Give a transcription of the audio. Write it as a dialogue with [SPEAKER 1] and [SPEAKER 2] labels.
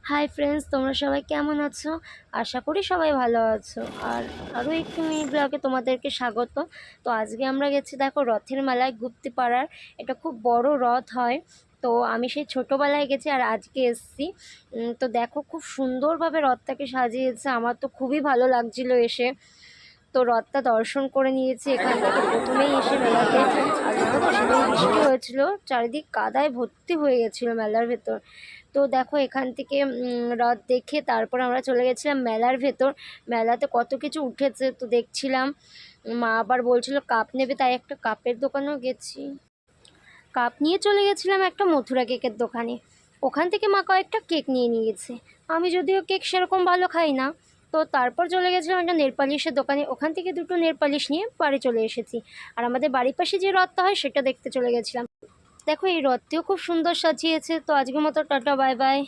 [SPEAKER 1] Hi friends, তোমরা সবাই কেমন আছো? আশা করি সবাই ভালো আছো। আর আরও একটি মিনি ব্লগে তোমাদেরকে স্বাগত। তো আজকে আমরা গেছি দেখো রথের মেলায় গুপ্তিপাড়ার। এটা খুব বড় রথ হয়। তো আমি সেই ছোটোবেলায় গেছি আর আজকে এসেছি। তো দেখো খুব সুন্দরভাবে রথটাকে সাজিয়েছে, আমার তো খুবই ভালো লাগছিল এসে। তো রথটা দর্শন করে নিয়েছি এখান থেকে প্রথমেই এসে মেলাতে। আর জানো তো সেদিন বৃষ্টি হয়েছিল, চারিদিক কাদায় ভর্তি হয়ে গেছিলো মেলার ভেতর। তো দেখো এখান থেকে রথ দেখে তারপর আমরা চলে গেছিলাম মেলার ভেতর। মেলাতে কত কিছু উঠেছে তো দেখছিলাম। মা আবার বলছিল কাপ নেবে, তাই একটা কাপের দোকানেও গেছি। কাপ নিয়ে চলে গেছিলাম একটা মথুরা কেকের দোকানে। ওখান থেকে মা কয়েকটা কেক নিয়ে নিয়েছে। আমি যদিও কেক সেরকম ভালো খাই না। তো তারপর চলে গেছিলাম একটা নেল পালিশের দোকানে, ওখান থেকে দুটো নেল পালিশ নিয়ে বাড়ি চলে এসেছি। আর আমাদের বাড়ির পাশে যে রথটা হয় সেটা দেখতে চলে গেছিলাম। দেখো এই রথটিও খুব সুন্দর সাজিয়েছে। তো আজকের মতো টাটা, বাই বাই।